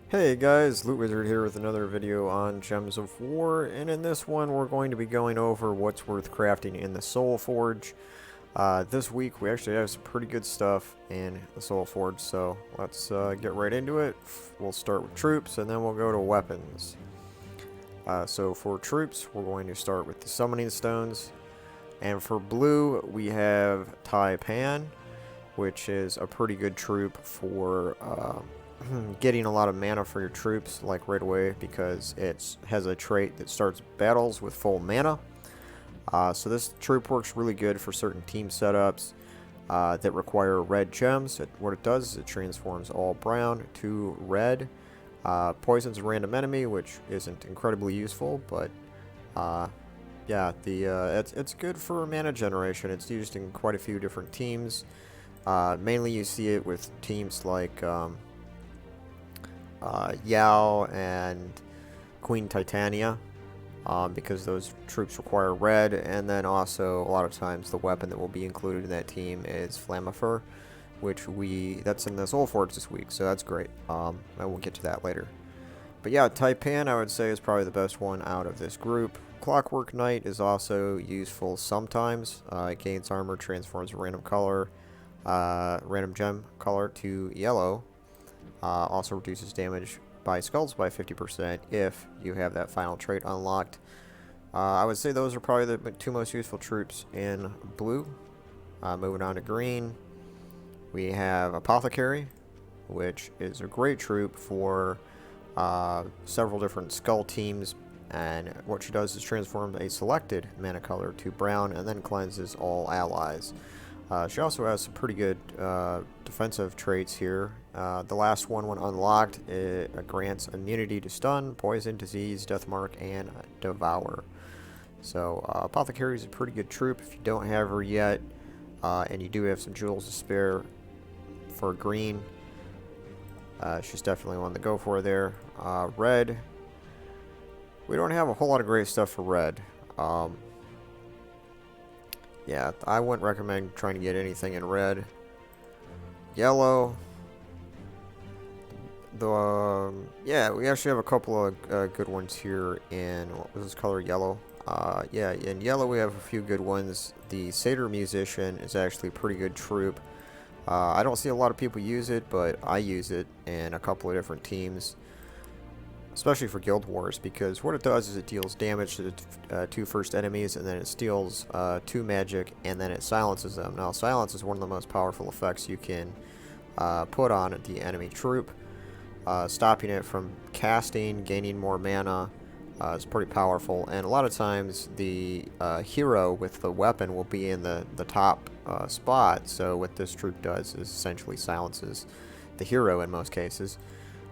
Hey guys, Loot Wizard here with another video on Gems of War, and in this one we're going to be going over what's worth crafting in the Soulforge. This week we actually have some pretty good stuff in the Soulforge, so let's get right into it. We'll start with troops and then we'll go to weapons. So for troops we're going to start with the Summoning Stones, and for blue we have Taipan, which is a pretty good troop for getting a lot of mana for your troops like right away, because it has a trait that starts battles with full mana. So this troop works really good for certain team setups that require red gems. What it does is it transforms all brown to red, poisons a random enemy, which isn't incredibly useful, but yeah, it's good for mana generation. It's used in quite a few different teams. Mainly you see it with teams like Yao and Queen Titania, because those troops require red, and then also a lot of times the weapon that will be included in that team is Flammifer, which that's in the Soulforge this week, so that's great. I will get to that later. But yeah, Taipan I would say is probably the best one out of this group. Clockwork Knight is also useful sometimes. It gains armor, transforms a random gem color to yellow. Also reduces damage by skulls by 50% if you have that final trait unlocked. I would say those are probably the two most useful troops in blue. Moving on to green, we have Apothecary, which is a great troop for several different skull teams, and what she does is transform a selected mana color to brown and then cleanses all allies. She also has some pretty good defensive traits here. The last one, when unlocked, it grants immunity to stun, poison, disease, death mark, and devour. So Apothecary is a pretty good troop if you don't have her yet, and you do have some jewels to spare for green. She's definitely one to go for there. Red, we don't have a whole lot of great stuff for red. Yeah, I wouldn't recommend trying to get anything in red. Yellow. Yeah, we actually have a couple of good ones here in, what was this color, yellow? Yeah, in yellow we have a few good ones. The Satyr Musician is actually a pretty good troop. I don't see a lot of people use it, but I use it in a couple of different teams, especially for Guild Wars, because what it does is it deals damage to the two first enemies, and then it steals 2 magic, and then it silences them. Now, silence is one of the most powerful effects you can put on the enemy troop. Stopping it from casting, gaining more mana is pretty powerful, and a lot of times the hero with the weapon will be in the top spot, so what this troop does is essentially silences the hero in most cases.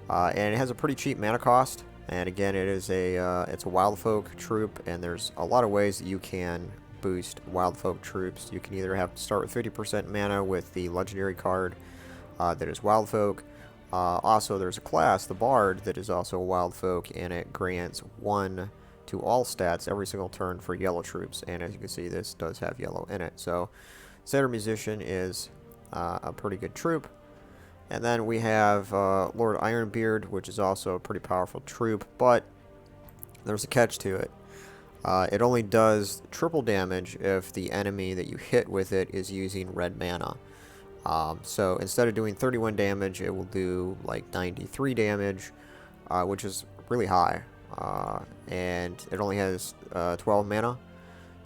And it has a pretty cheap mana cost, and again it's a wild folk troop, and there's a lot of ways that you can boost wild folk troops. You can either have to start with 50% mana with the legendary card that is wild folk. Also there's a class, the Bard, that is also a wild folk, and it grants 1 to all stats every single turn for yellow troops, and as you can see this does have yellow in it. So Satyr Musician is a pretty good troop. And then we have Lord Ironbeard, which is also a pretty powerful troop, but there's a catch to it. It only does triple damage if the enemy that you hit with it is using red mana. So instead of doing 31 damage, it will do like 93 damage, which is really high. And it only has 12 mana.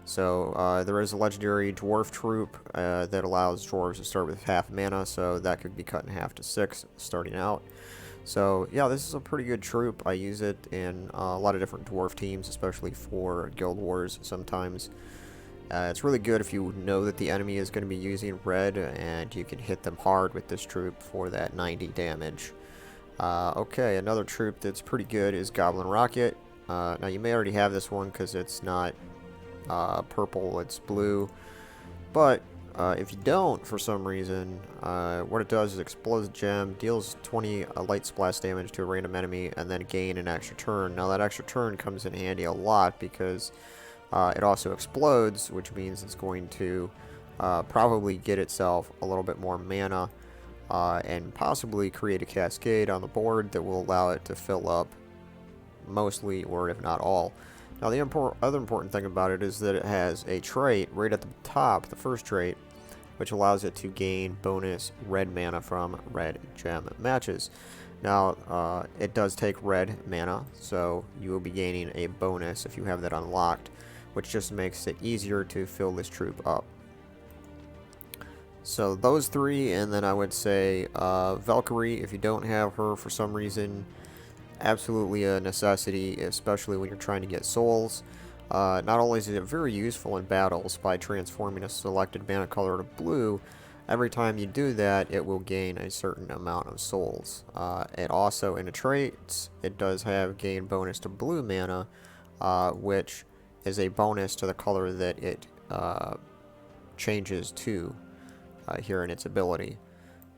So there is a legendary dwarf troop that allows dwarves to start with half mana, so that could be cut in half to 6 starting out. So yeah, this is a pretty good troop. I use it in a lot of different dwarf teams, especially for Guild Wars sometimes. It's really good if you know that the enemy is going to be using red, and you can hit them hard with this troop for that 90 damage. Okay, another troop that's pretty good is Goblin Rocket. Now you may already have this one because it's not purple, it's blue, but if you don't for some reason, what it does is explodes a gem, deals 20 light splash damage to a random enemy, and then gain an extra turn. Now that extra turn comes in handy a lot because it also explodes, which means it's going to probably get itself a little bit more mana and possibly create a cascade on the board that will allow it to fill up mostly, or if not all. Now, the other important thing about it is that it has a trait right at the top, the first trait, which allows it to gain bonus red mana from red gem matches. Now, it does take red mana, so you will be gaining a bonus if you have that unlocked, which just makes it easier to fill this troop up. So those three, and then I would say Valkyrie, if you don't have her for some reason, absolutely a necessity, especially when you're trying to get souls. Not only is it very useful in battles by transforming a selected mana color to blue, every time you do that, it will gain a certain amount of souls. It also, in the traits, it does have gain bonus to blue mana, which is a bonus to the color that it changes to here in its ability.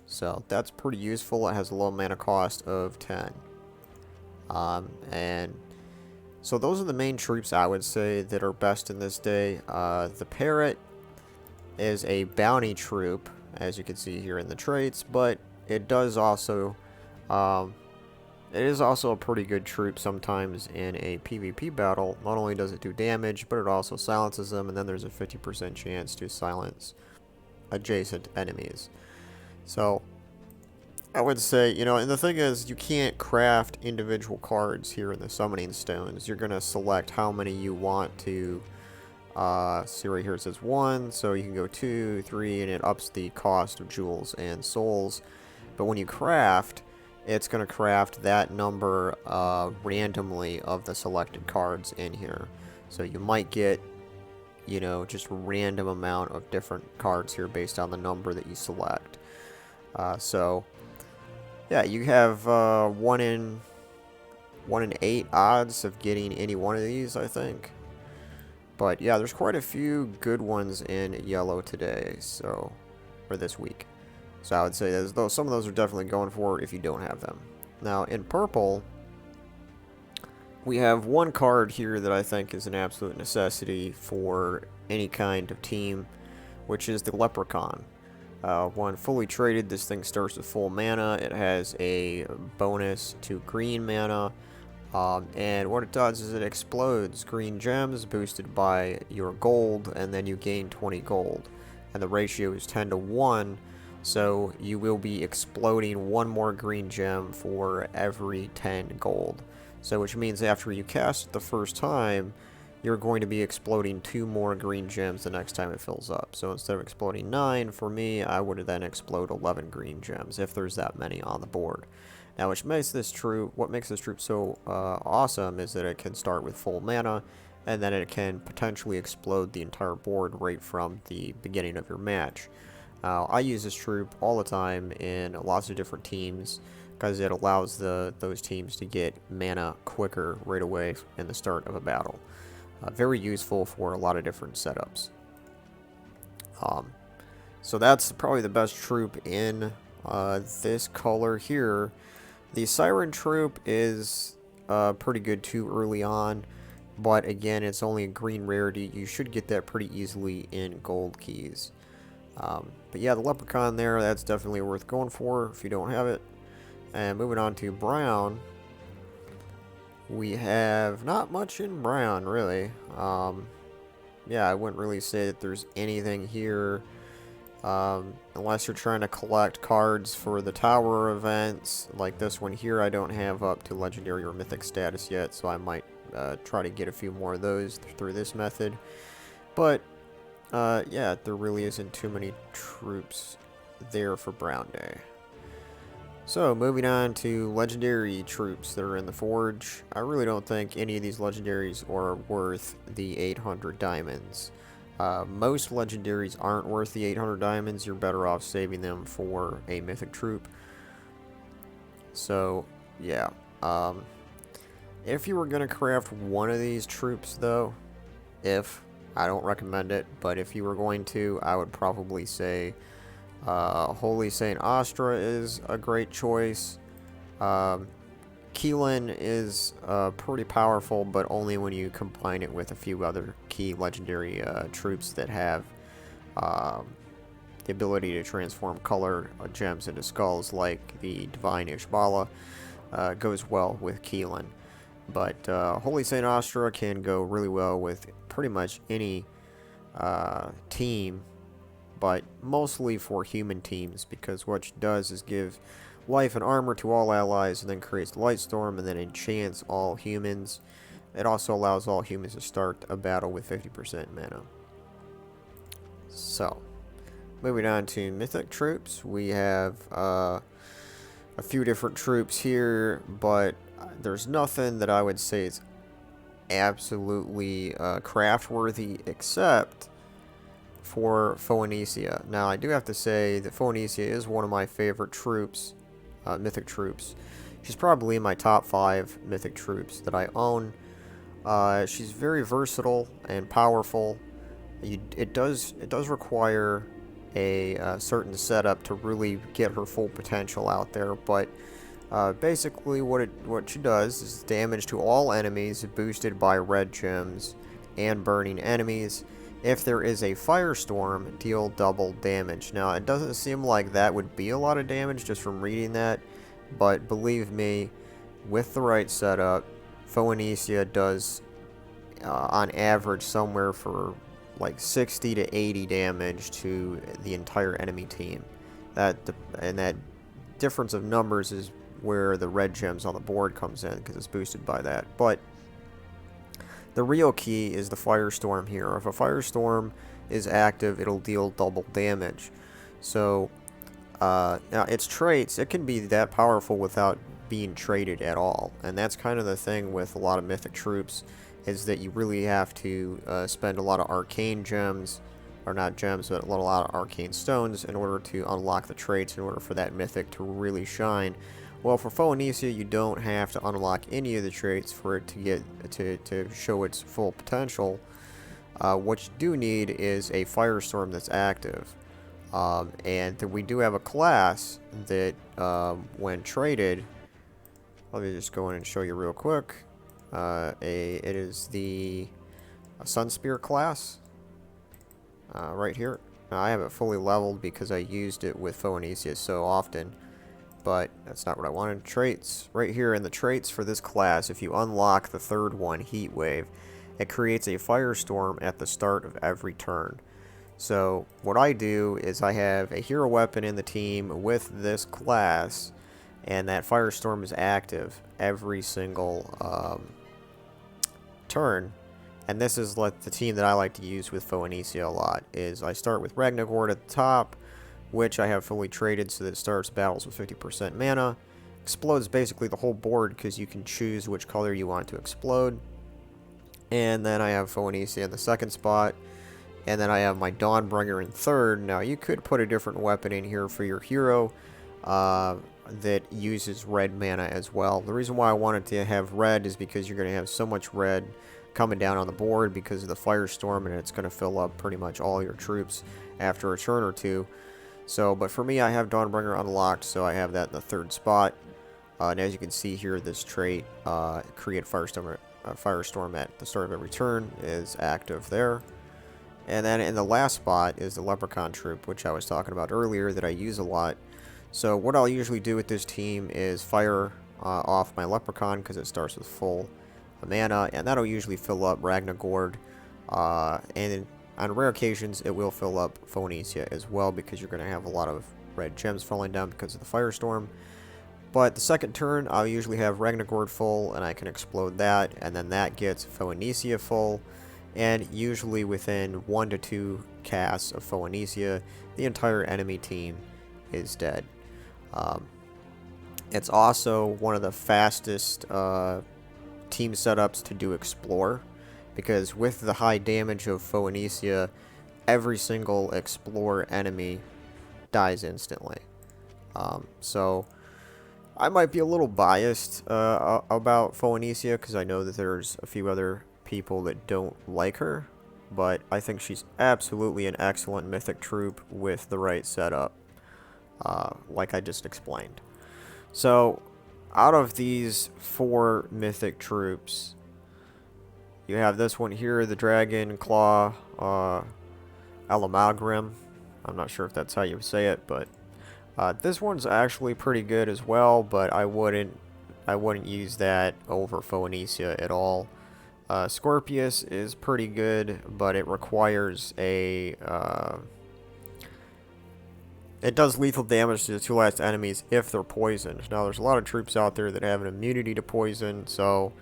So that's pretty useful. It has a low mana cost of 10. And so those are the main troops I would say that are best in this day. The Parrot is a bounty troop, as you can see here in the traits, but it does also, it is also a pretty good troop sometimes in a PvP battle. Not only does it do damage, but it also silences them, and then there's a 50% chance to silence adjacent enemies. So I would say, you know, and the thing is, you can't craft individual cards here in the summoning stones. You're going to select how many you want to, see right here it says 1, so you can go 2, 3, and it ups the cost of jewels and souls. But when you craft, it's going to craft that number randomly of the selected cards in here. So you might get, you know, just a random amount of different cards here based on the number that you select. So yeah, you have 1 in 8 odds of getting any one of these, I think. But yeah, there's quite a few good ones in yellow today, so, or this week. So I would say some of those are definitely going for it if you don't have them. Now in purple, we have one card here that I think is an absolute necessity for any kind of team, which is the Leprechaun. When fully traded, this thing starts with full mana. It has a bonus to green mana, and what it does is it explodes green gems boosted by your gold, and then you gain 20 gold. And the ratio is 10 to 1, so you will be exploding 1 more green gem for every 10 gold. So which means after you cast it the first time, you're going to be exploding 2 more green gems the next time it fills up. So instead of exploding 9, for me, I would then explode 11 green gems, if there's that many on the board. Now, what makes this troop so awesome is that it can start with full mana, and then it can potentially explode the entire board right from the beginning of your match. I use this troop all the time in lots of different teams, because it allows those teams to get mana quicker right away in the start of a battle. Very useful for a lot of different setups. So that's probably the best troop in this color here. The Siren troop is pretty good too early on, but again, it's only a green rarity. You should get that pretty easily in gold keys. But yeah, the Leprechaun there, that's definitely worth going for if you don't have it. And moving on to brown, we have not much in brown, really. Yeah, I wouldn't really say that there's anything here, unless you're trying to collect cards for the tower events, like this one here. I don't have up to legendary or mythic status yet, so I might try to get a few more of those through this method. But, yeah, there really isn't too many troops there for Brown Day. So, moving on to legendary troops that are in the Forge. I really don't think any of these legendaries are worth the 800 diamonds. Most legendaries aren't worth the 800 diamonds. You're better off saving them for a mythic troop. So, yeah. If you were going to craft one of these troops, though, I don't recommend it, but if you were going to, I would probably say Holy Saint Astra is a great choice. Keelan is pretty powerful, but only when you combine it with a few other key legendary troops that have the ability to transform color gems into skulls like the Divine Ishbala goes well with Keelan. But Holy Saint Astra can go really well with pretty much any team, but mostly for human teams, because what she does is give life and armor to all allies, and then creates the Lightstorm, and then enchants all humans. It also allows all humans to start a battle with 50% mana. So, moving on to Mythic troops, we have a few different troops here, but there's nothing that I would say is absolutely craft-worthy except for Phoenicia. Now, I do have to say that Phoenicia is one of my favorite troops, Mythic troops. She's probably in my top 5 Mythic troops that I own. She's very versatile and powerful. It does require a certain setup to really get her full potential out there, but basically what she does is damage to all enemies boosted by red gems and burning enemies. If there is a firestorm, deal double damage. Now, it doesn't seem like that would be a lot of damage just from reading that, but believe me, with the right setup, Phoenicia does on average somewhere for like 60 to 80 damage to the entire enemy team. And that difference of numbers is where the red gems on the board comes in, because it's boosted by that. But the real key is the firestorm here. If a firestorm is active, it'll deal double damage. So now its traits, it can be that powerful without being traded at all, and that's kind of the thing with a lot of Mythic troops, is that you really have to spend a lot of arcane gems, or not gems, but a lot of arcane stones in order to unlock the traits, in order for that Mythic to really shine. Well, for Phoenicia, you don't have to unlock any of the traits for it to get to show its full potential. What you do need is a firestorm that's active, and we do have a class that, when traded, let me just go in and show you real quick. It is the Sunspear class, right here. Now, I have it fully leveled because I used it with Phoenicia so often, but that's not what I wanted. Traits. Right here in the traits for this class, if you unlock the third one, Heat Wave, it creates a firestorm at the start of every turn. So what I do is I have a hero weapon in the team with this class, and that firestorm is active every single turn. And this is like the team that I like to use with Phoenicia a lot. Is I start with Ragnagord at the top, which I have fully traded so that it starts battles with 50% mana. Explodes basically the whole board because you can choose which color you want to explode. And then I have Phoenicia in the second spot. And then I have my Dawnbringer in third. Now, you could put a different weapon in here for your hero that uses red mana as well. The reason why I wanted to have red is because you're going to have so much red coming down on the board because of the firestorm, and it's going to fill up pretty much all your troops after a turn or two. So, but for me, I have Dawnbringer unlocked, so I have that in the third spot. And as you can see here, this trait, create firestorm at the start of every turn, is active there. And then in the last spot is the Leprechaun troop, which I was talking about earlier that I use a lot. So what I'll usually do with this team is fire off my Leprechaun because it starts with full mana, and that'll usually fill up Ragnagord. And on rare occasions, it will fill up Phoenicia as well because you're going to have a lot of red gems falling down because of the firestorm. But the second turn, I'll usually have Ragnagord full, and I can explode that, and then that gets Phoenicia full. And usually within 1 to 2 casts of Phoenicia, the entire enemy team is dead. It's also one of the fastest team setups to do Explore, because with the high damage of Phoenicia, every single Explore enemy dies instantly. So I might be a little biased about Phoenicia because I know that there's a few other people that don't like her, but I think she's absolutely an excellent Mythic troop with the right setup, like I just explained. So out of these 4 Mythic troops, you have this one here, the Dragon Claw Alamagrim. I'm not sure if that's how you say it, but this one's actually pretty good as well, but I wouldn't use that over Phoenicia at all. Scorpius is pretty good, but it requires a it does lethal damage to the two last enemies if they're poisoned. Now, there's a lot of troops out there that have an immunity to poison, so,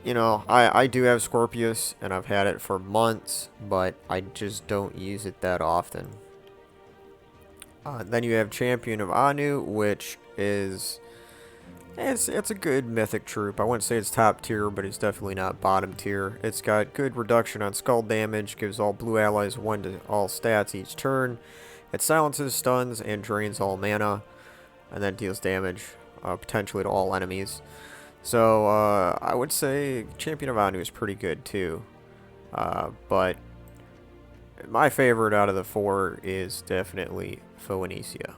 you know, I do have Scorpius, and I've had it for months, but I just don't use it that often. Then you have Champion of Anu, which is... It's a good mythic troop. I wouldn't say it's top tier, but it's definitely not bottom tier. It's got good reduction on skull damage, gives all blue allies 1 to all stats each turn. It silences, stuns, and drains all mana, and then deals damage, potentially to all enemies. So, I would say Champion of Anu is pretty good too. But my favorite out of the 4 is definitely Phoenicia.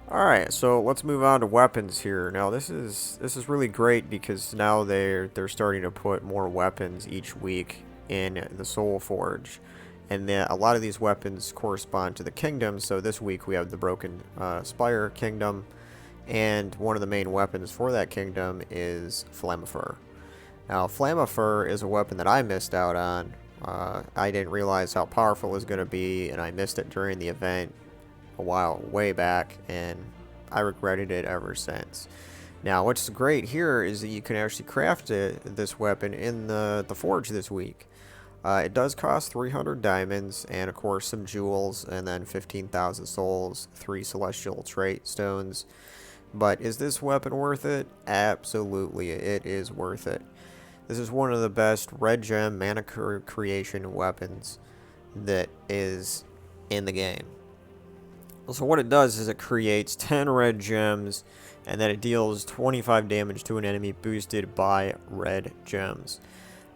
Alright, so let's move on to weapons here. Now this is really great because now they're starting to put more weapons each week in the Soulforge. And a lot of these weapons correspond to the kingdoms. So this week we have the Broken Spire Kingdom, and one of the main weapons for that kingdom is Flammifer. Now Flammifer is a weapon that I missed out on. I didn't realize how powerful it was going to be, and I missed it during the event a while way back, and I regretted it ever since. Now what's great here is that you can actually craft this weapon in the forge this week. It does cost 300 diamonds, and of course some jewels, and then 15,000 souls, 3 celestial trait stones. But is this weapon worth it? Absolutely, it is worth it. This is one of the best red gem mana creation weapons that is in the game. So what it does is it creates 10 red gems, and then it deals 25 damage to an enemy boosted by red gems.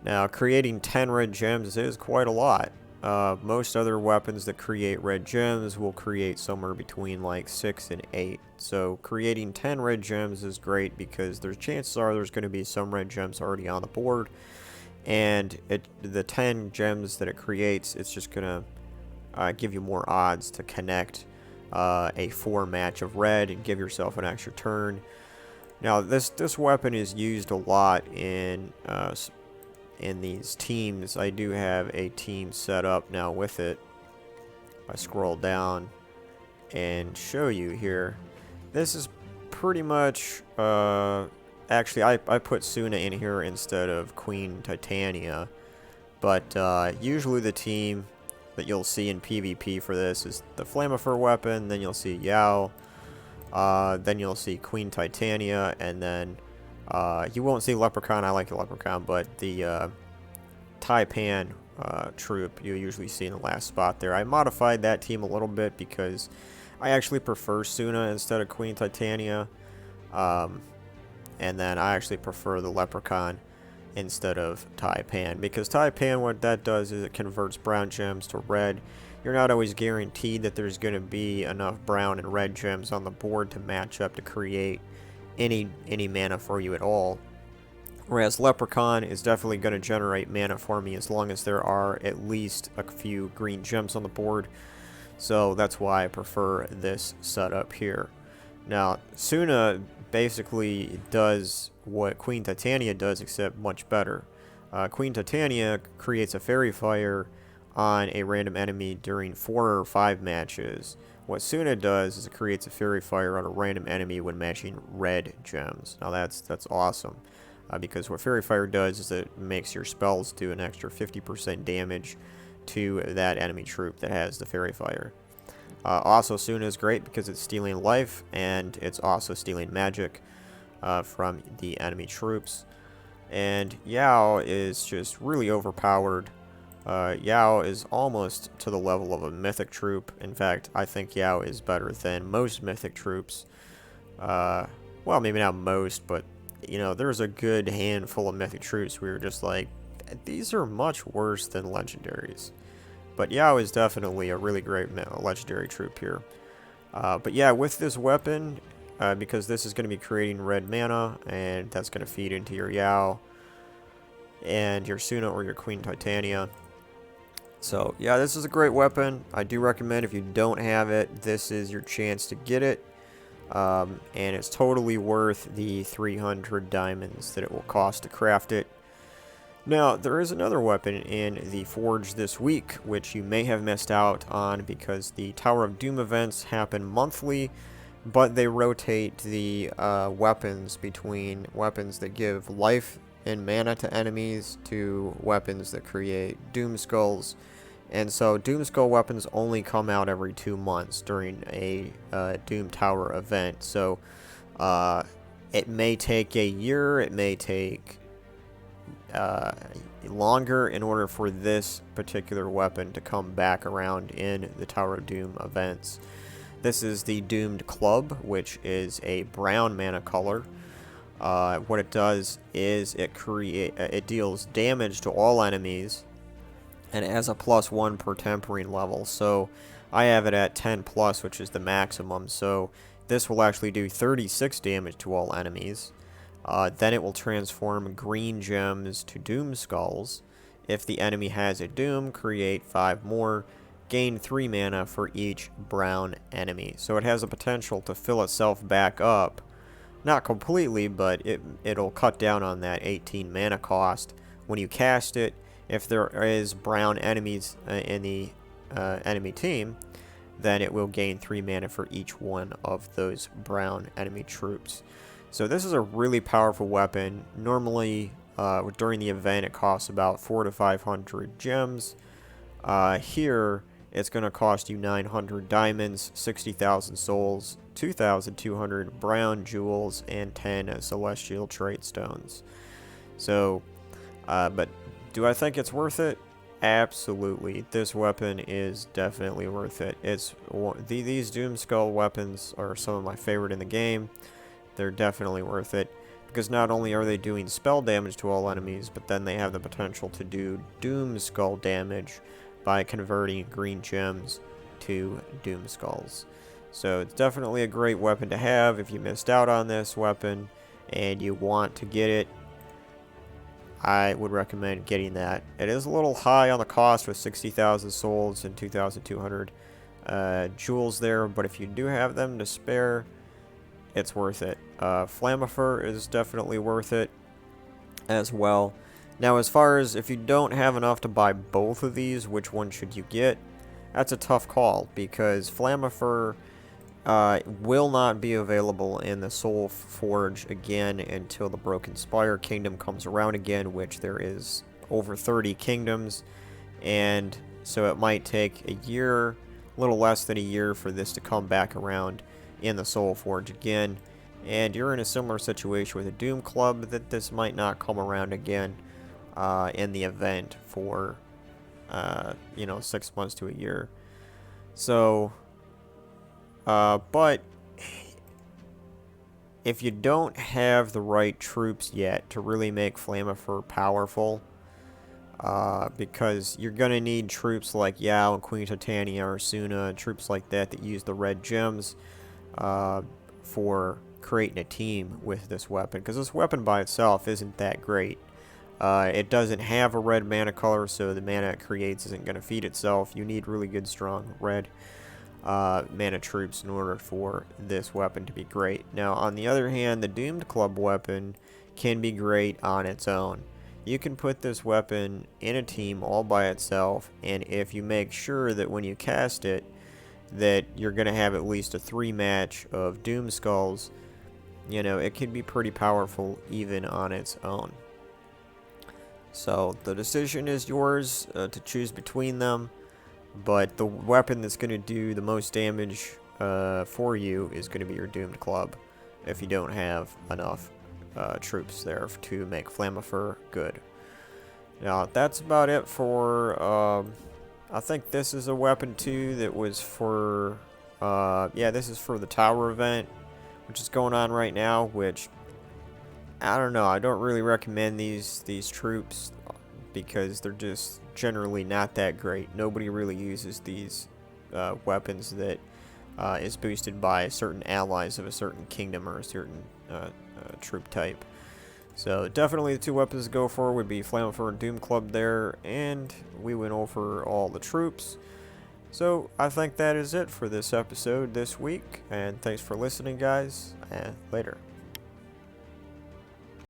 Now, creating 10 red gems is quite a lot. Most other weapons that create red gems will create somewhere between like 6 and 8. So creating 10 red gems is great because there's chances are there's going to be some red gems already on the board. And the 10 gems that it creates, it's just going to give you more odds to connect a 4 match of red and give yourself an extra turn. Now this weapon is used a lot in these teams. I do have a team set up now with it. If I scroll down and show you here, this is pretty much actually I put Suna in here instead of Queen Titania, but usually the team that you'll see in PvP for this is the Flammifer weapon, then you'll see Yao, then you'll see Queen Titania, and then you won't see Leprechaun. I like the Leprechaun, but the Taipan troop you usually see in the last spot there. I modified that team a little bit because I actually prefer Suna instead of Queen Titania, and then I actually prefer the Leprechaun instead of Taipan, because Taipan, what that does is it converts brown gems to red. You're not always guaranteed that there's going to be enough brown and red gems on the board to match up to create any mana for you at all. Whereas Leprechaun is definitely going to generate mana for me as long as there are at least a few green gems on the board. So that's why I prefer this setup here. Now, Suna basically does what Queen Titania does, except much better. Queen Titania creates a Fairy Fire on a random enemy during 4 or 5 matches. What Suna does is it creates a Fairy Fire on a random enemy when matching red gems. Now that's awesome, because what Fairy Fire does is it makes your spells do an extra 50% damage to that enemy troop that has the Fairy Fire. Also, Suna is great because it's stealing life, and it's also stealing magic from the enemy troops. And Yao is just really overpowered. Yao is almost to the level of a mythic troop. In fact, I think Yao is better than most mythic troops. Well, maybe not most, but, you know, there's a good handful of mythic troops we were just like, these are much worse than legendaries. But Yao is definitely a really great legendary troop here. But yeah, with this weapon, because this is going to be creating red mana, and that's going to feed into your Yao and your Suna or your Queen Titania. So yeah, this is a great weapon. I do recommend if you don't have it, this is your chance to get it. And it's totally worth the 300 diamonds that it will cost to craft it. Now, there is another weapon in the Forge this week, which you may have missed out on because the Tower of Doom events happen monthly, but they rotate the weapons between weapons that give life and mana to enemies to weapons that create Doom Skulls. And so Doom Skull weapons only come out every 2 months during a Doom Tower event. So it may take a year, it may take longer in order for this particular weapon to come back around in the Tower of Doom events. This is the Doomed Club, which is a brown mana color. What it does is it deals damage to all enemies, and it has a +1 per tempering level. So I have it at 10 plus, which is the maximum. So this will actually do 36 damage to all enemies. Then it will transform green gems to Doom Skulls. If the enemy has a Doom, create 5 more. Gain 3 mana for each brown enemy. So it has the potential to fill itself back up. Not completely, but it'll cut down on that 18 mana cost when you cast it. If there is brown enemies in the enemy team, then it will gain 3 mana for each one of those brown enemy troops. So this is a really powerful weapon. Normally, during the event, it costs about 400 to 500 gems. Here, it's going to cost you 900 diamonds, 60,000 souls, 2,200 brown jewels, and 10 celestial trait stones. So, but do I think it's worth it? Absolutely. This weapon is definitely worth it. These Doom Skull weapons are some of my favorite in the game. They're definitely worth it, because not only are they doing spell damage to all enemies, but then they have the potential to do Doom Skull damage by converting green gems to Doom Skulls. So it's definitely a great weapon to have if you missed out on this weapon and you want to get it. I would recommend getting that. It is a little high on the cost with 60,000 souls and 2,200 jewels there, but if you do have them to spare, it's worth it. Flamifer is definitely worth it as well. Now, as far as if you don't have enough to buy both of these, which one should you get? That's a tough call, because Flamifer will not be available in the Soulforge again until the Broken Spire Kingdom comes around again, which there is over 30 kingdoms, and so it might take a year, a little less than a year, for this to come back around in the Soulforge again. And you're in a similar situation with a Doom Club, that this might not come around again in the event for 6 months to a year. So but if you don't have the right troops yet to really make Flamifer powerful, because you're going to need troops like Yao and Queen Titania or Suna, troops like that use the red gems for creating a team with this weapon, because this weapon by itself isn't that great. It doesn't have a red mana color, so the mana it creates isn't going to feed itself. You need really good, strong red mana troops in order for this weapon to be great. Now, on the other hand, the Doomed Club weapon can be great on its own. You can put this weapon in a team all by itself, and if you make sure that when you cast it, that you're going to have at least a 3 match of Doom Skulls, it can be pretty powerful even on its own. So the decision is yours to choose between them, but the weapon that's going to do the most damage for you is going to be your Doomed Club, if you don't have enough troops there to make Flamifer good. Now, that's about it for, I think this is a weapon too that was for, this is for the Tower event, which is going on right now, which, I don't know, I don't really recommend these troops, because they're just generally not that great. Nobody really uses these weapons that is boosted by certain allies of a certain kingdom or a certain troop type. So definitely the two weapons to go for would be Flamethrower and Doom Club there, and we went over all the troops. So I think that is it for this episode this week, and thanks for listening, guys, and later.